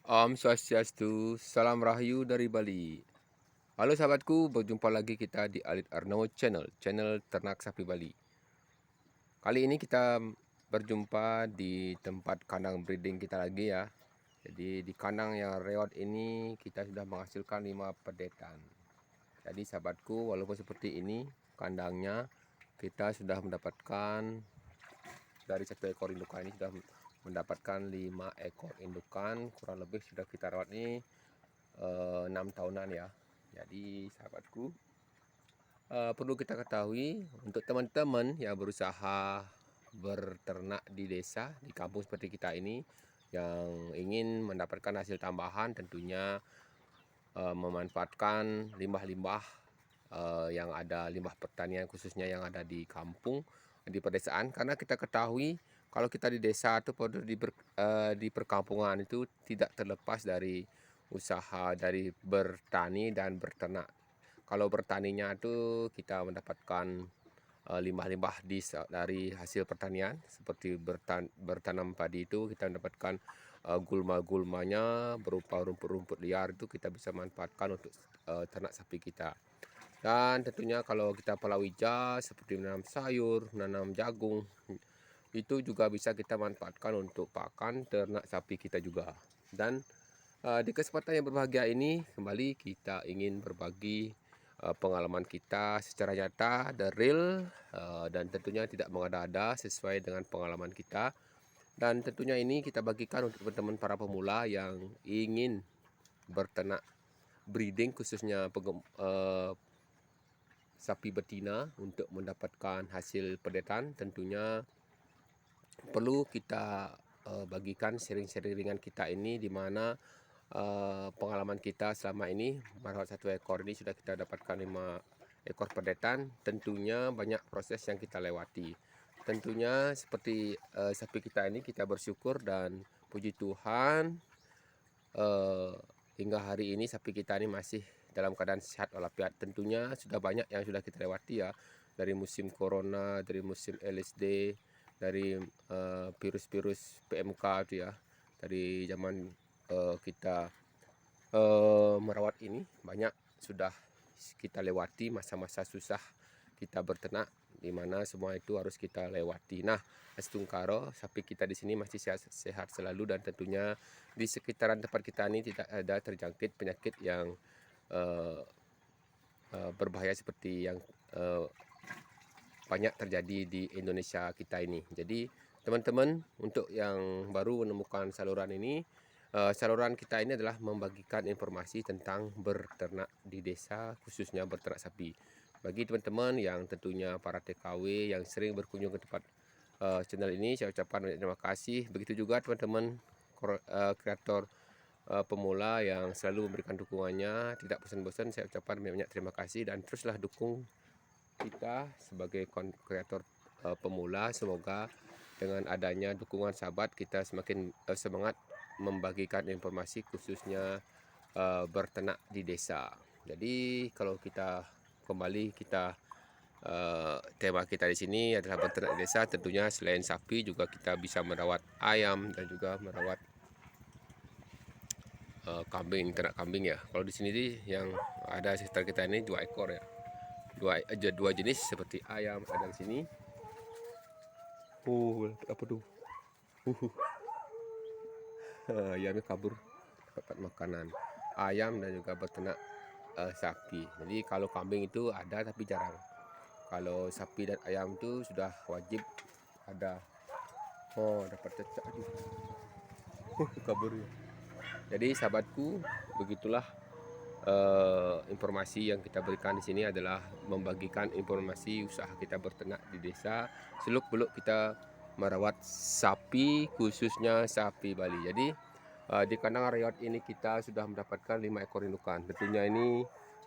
Om Swastiastu, salam rahayu dari Bali. Halo sahabatku, berjumpa lagi kita di Alit Arnaud channel Ternak Sapi Bali. Kali ini kita berjumpa di tempat kandang breeding kita lagi ya. Jadi di kandang yang reot ini kita sudah menghasilkan 5 pedetan. Jadi sahabatku, walaupun seperti ini kandangnya, kita sudah mendapatkan dari satu ekor indukan ini sudah mendapatkan 5 ekor indukan, kurang lebih sudah kita rawat ini 6 tahunan ya. Jadi sahabatku, perlu kita ketahui untuk teman-teman yang berusaha berternak di desa, di kampung seperti kita ini, yang ingin mendapatkan hasil tambahan, tentunya memanfaatkan limbah-limbah yang ada, limbah pertanian khususnya yang ada di kampung, di pedesaan. Karena kita ketahui kalau kita di desa atau di perkampungan itu tidak terlepas dari usaha dari bertani dan berternak. Kalau bertaninya itu kita mendapatkan limbah-limbah dari hasil pertanian, seperti bertanam padi itu kita mendapatkan gulma-gulmanya berupa rumput-rumput liar, itu kita bisa manfaatkan untuk ternak sapi kita. Dan tentunya kalau kita palawija seperti menanam sayur, menanam jagung, itu juga bisa kita manfaatkan untuk pakan ternak sapi kita juga. Dan di kesempatan yang berbahagia ini kembali kita ingin berbagi pengalaman kita secara nyata, the real, dan tentunya tidak mengada-ada, sesuai dengan pengalaman kita. Dan tentunya ini kita bagikan untuk teman-teman para pemula yang ingin berternak breeding, khususnya sapi betina untuk mendapatkan hasil pedetan. Tentunya perlu kita bagikan sharing-sharing ringan kita ini, di mana pengalaman kita selama ini merawat satu ekor ini sudah kita dapatkan 5 ekor pedetan. Tentunya banyak proses yang kita lewati. Tentunya seperti sapi kita ini, kita bersyukur dan puji Tuhan, hingga hari ini sapi kita ini masih dalam keadaan sehat walafiat. Tentunya sudah banyak yang sudah kita lewati ya, dari musim corona, dari musim LSD, dari virus-virus PMK itu ya, dari zaman kita merawat ini banyak sudah kita lewati masa-masa susah kita berternak, di mana semua itu harus kita lewati. Nah, Astungkaro, sapi kita di sini masih sehat selalu, dan tentunya di sekitaran tempat kita ini tidak ada terjangkit penyakit yang berbahaya seperti yang banyak terjadi di Indonesia kita ini. Jadi teman-teman, untuk yang baru menemukan saluran ini, saluran kita ini adalah membagikan informasi tentang berternak di desa, khususnya berternak sapi. Bagi teman-teman yang tentunya para TKW yang sering berkunjung ke tempat channel ini, saya ucapkan terima kasih. Begitu juga teman-teman kreator pemula yang selalu memberikan dukungannya, tidak bosan-bosan, saya ucapkan banyak terima kasih, dan teruslah dukung kita sebagai kreator pemula. Semoga dengan adanya dukungan sahabat, kita semakin semangat membagikan informasi, khususnya berternak di desa. Jadi kalau kita kembali, kita tema kita di sini adalah berternak di desa. Tentunya selain sapi juga kita bisa merawat ayam dan juga merawat kambing, ternak kambing ya. Kalau di sini yang ada sekitar kita ini 2 ekor ya, dua jenis seperti ayam ada di sini. Apa tuh? Ayamnya kabur dapat makanan ayam, dan juga beternak sapi. Jadi kalau kambing itu ada tapi jarang. Kalau sapi dan ayam itu sudah wajib ada. Oh, dapat cecak. Kabur ya. Jadi sahabatku, begitulah informasi yang kita berikan di sini adalah membagikan informasi usaha kita berternak di desa, seluk-beluk kita merawat sapi, khususnya sapi Bali. Jadi di kandang reot ini kita sudah mendapatkan 5 ekor indukan. Tentunya ini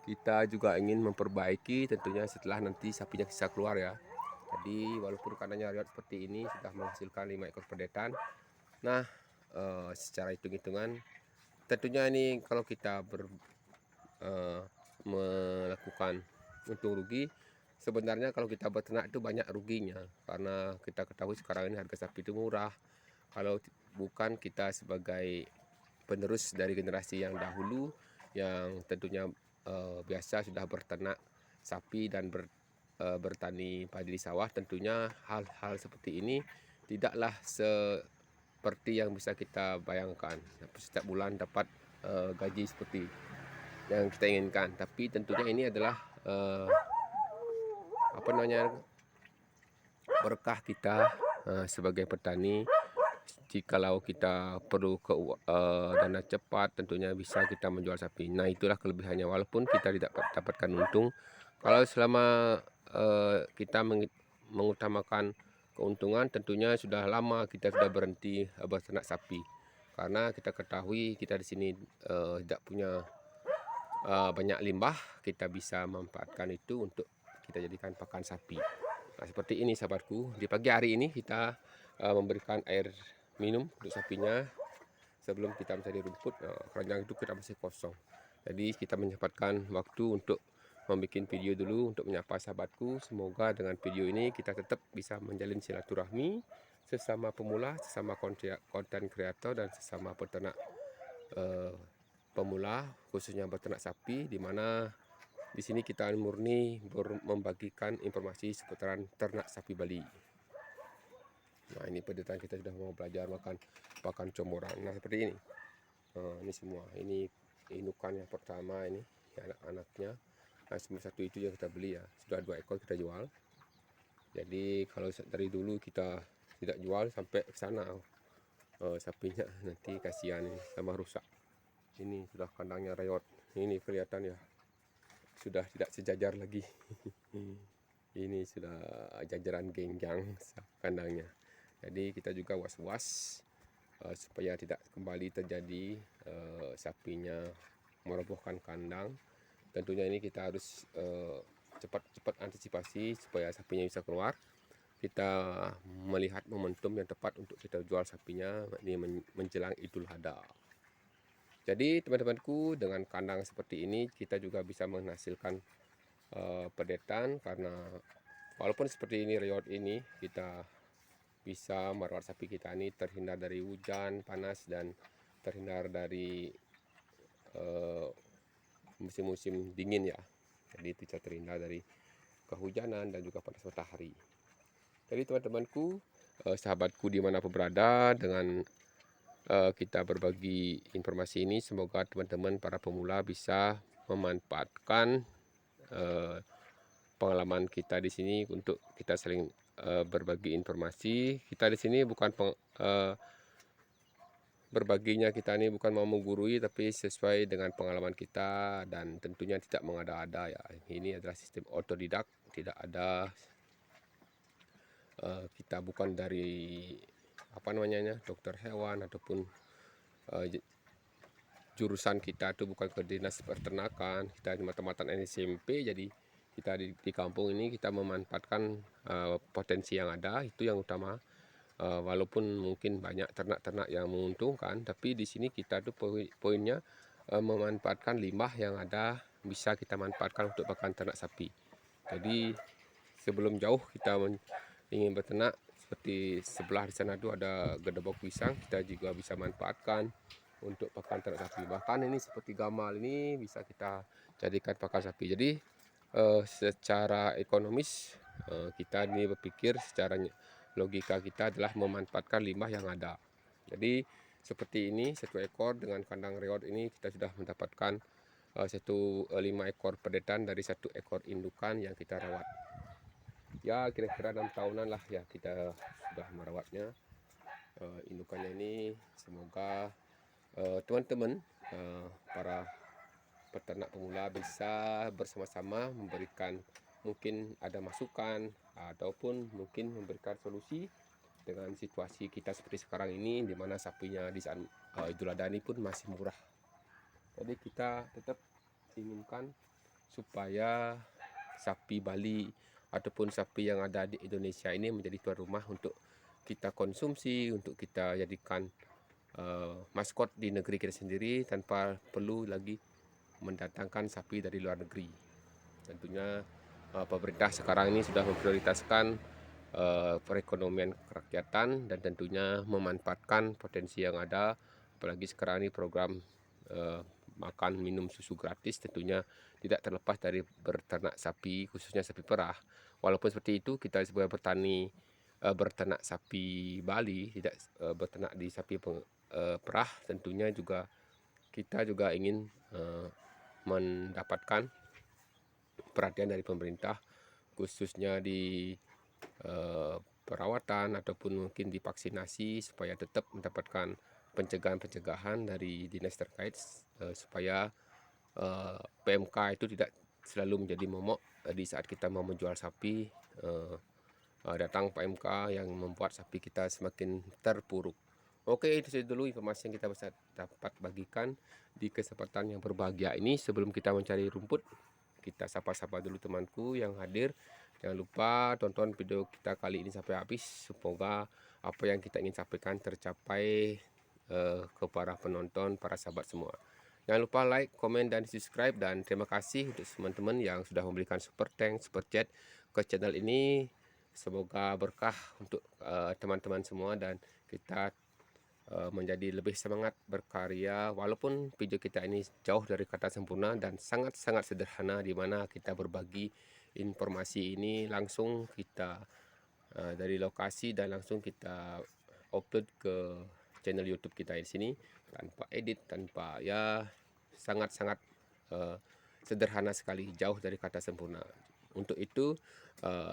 kita juga ingin memperbaiki, tentunya setelah nanti sapinya bisa keluar ya. Jadi walaupun kandangnya reot seperti ini sudah menghasilkan 5 ekor pedetan. Nah, secara hitung-hitungan tentunya ini kalau kita melakukan untung rugi, sebenarnya kalau kita beternak itu banyak ruginya, karena kita ketahui sekarang ini harga sapi itu murah. Kalau bukan kita sebagai penerus dari generasi yang dahulu yang tentunya biasa sudah berternak sapi dan bertani padi di sawah. Tentunya hal-hal seperti ini tidaklah seperti yang bisa kita bayangkan. Setiap bulan dapat gaji seperti yang kita inginkan. Tapi tentunya ini adalah berkah kita sebagai petani. Jikalau kita perlu dana cepat, tentunya bisa kita menjual sapi. Nah, itulah kelebihannya. Walaupun kita tidak dapatkan untung, kalau selama kita mengutamakan keuntungan, tentunya sudah lama kita sudah berhenti berternak sapi. Karena kita ketahui kita di sini tidak punya banyak limbah, kita bisa memanfaatkan itu untuk kita jadikan pakan sapi. Nah, seperti ini sahabatku. Di pagi hari ini kita memberikan air minum untuk sapinya sebelum kita mencari rumput. Keranjang itu kita masih kosong. Jadi kita menyempatkan waktu untuk membuat video dulu untuk menyapa sahabatku. Semoga dengan video ini kita tetap bisa menjalin silaturahmi sesama pemula, sesama konten kreator dan sesama peternak pemula, khususnya peternak sapi, di mana di sini kita murni membagikan informasi seputaran ternak sapi Bali. Nah, ini pedetan kita sudah mau belajar makan pakan comoran. Nah, seperti ini. Ini semua. Ini indukan yang pertama ini anak-anaknya. Nah, semua satu itu yang kita beli ya. Sudah 2 ekor kita jual. Jadi kalau dari dulu kita tidak jual sampai ke sana. Sapinya nanti kasihan ini sama rusak. Ini sudah kandangnya reot. Ini kelihatan ya. Sudah tidak sejajar lagi. Ini sudah jajaran genjang kandangnya. Jadi kita juga was-was supaya tidak kembali terjadi sapinya merobohkan kandang. Tentunya ini kita harus cepat-cepat antisipasi supaya sapinya bisa keluar. Kita melihat momentum yang tepat untuk kita jual sapinya ini menjelang Idul Adha. Jadi teman-temanku, dengan kandang seperti ini kita juga bisa menghasilkan pedetan, karena walaupun seperti ini reot ini, kita bisa merawat sapi kita ini terhindar dari hujan, panas, dan terhindar dari musim-musim dingin ya. Jadi tidak terhindar dari kehujanan dan juga panas matahari. Jadi teman-temanku, sahabatku dimanapun berada, dengan kita berbagi informasi ini, semoga teman-teman para pemula bisa memanfaatkan pengalaman kita di sini untuk kita saling berbagi informasi. Kita di sini bukan berbaginya, kita ini bukan mau menggurui, tapi sesuai dengan pengalaman kita dan tentunya tidak mengada-ada ya. Ini adalah sistem otodidak, tidak ada kita bukan dari dokter hewan ataupun jurusan kita itu bukan ke dinas peternakan. Kita cuma tamatan SMP, jadi kita di kampung ini kita memanfaatkan potensi yang ada, itu yang utama. Walaupun mungkin banyak ternak-ternak yang menguntungkan, tapi di sini kita tuh poinnya memanfaatkan limbah yang ada, bisa kita manfaatkan untuk pakan ternak sapi. Jadi sebelum jauh kita ingin berternak, seperti sebelah di sana tuh ada gedebok pisang, kita juga bisa manfaatkan untuk pakan ternak sapi. Bahkan ini seperti gamal ini bisa kita jadikan pakan sapi. Jadi secara ekonomis kita ini berpikir, secara logika kita adalah memanfaatkan limbah yang ada. Jadi seperti ini, 1 ekor dengan kandang reot ini kita sudah mendapatkan 5 ekor pedetan dari 1 ekor indukan yang kita rawat. Ya kira-kira 6 tahunan lah ya kita sudah merawatnya indukannya ini. Semoga teman-teman para peternak pemula bisa bersama-sama memberikan, mungkin ada masukan ataupun mungkin memberikan solusi dengan situasi kita seperti sekarang ini, di mana sapinya di saat Idul Adha ini pun masih murah. Jadi kita tetap inginkan supaya sapi Bali ataupun sapi yang ada di Indonesia ini menjadi tuan rumah untuk kita konsumsi, untuk kita jadikan maskot di negeri kita sendiri tanpa perlu lagi mendatangkan sapi dari luar negeri. Tentunya pemerintah sekarang ini sudah memprioritaskan perekonomian kerakyatan dan tentunya memanfaatkan potensi yang ada apalagi sekarang ini program makan minum susu gratis, tentunya tidak terlepas dari berternak sapi, khususnya sapi perah. Walaupun seperti itu, kita sebagai petani berternak sapi Bali, tidak berternak di sapi perah, tentunya juga kita juga ingin mendapatkan perhatian dari pemerintah, khususnya di perawatan ataupun mungkin divaksinasi, supaya tetap mendapatkan pencegahan-pencegahan dari dinas terkait, supaya PMK itu tidak selalu menjadi momok di saat kita mau menjual sapi, datang PMK yang membuat sapi kita semakin terpuruk. Oke, itu saja dulu informasi yang kita bisa dapat bagikan di kesempatan yang berbahagia ini. Sebelum kita mencari rumput, kita sapa-sapa dulu temanku yang hadir. Jangan lupa tonton video kita kali ini sampai habis. Semoga apa yang kita ingin sampaikan tercapai ke para penonton, para sahabat semua. Jangan lupa like, komen, dan subscribe. Dan terima kasih untuk teman-teman yang sudah memberikan super thanks, super chat ke channel ini. Semoga berkah untuk teman-teman semua, dan kita menjadi lebih semangat berkarya, walaupun video kita ini jauh dari kata sempurna dan sangat-sangat sederhana, di mana kita berbagi informasi ini langsung kita dari lokasi dan langsung kita upload ke channel YouTube kita di sini tanpa edit, tanpa ya sangat-sangat sederhana sekali, jauh dari kata sempurna. Untuk itu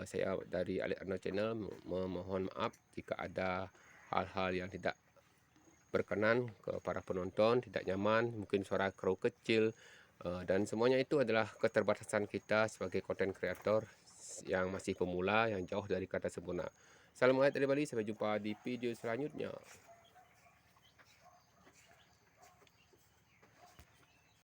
saya dari Alex Arno Channel memohon maaf jika ada hal-hal yang tidak berkenan ke para penonton, tidak nyaman, mungkin suara kru kecil, dan semuanya itu adalah keterbatasan kita sebagai konten kreator yang masih pemula, yang jauh dari kata sempurna. Salam hangat dari Bali, sampai jumpa di video selanjutnya.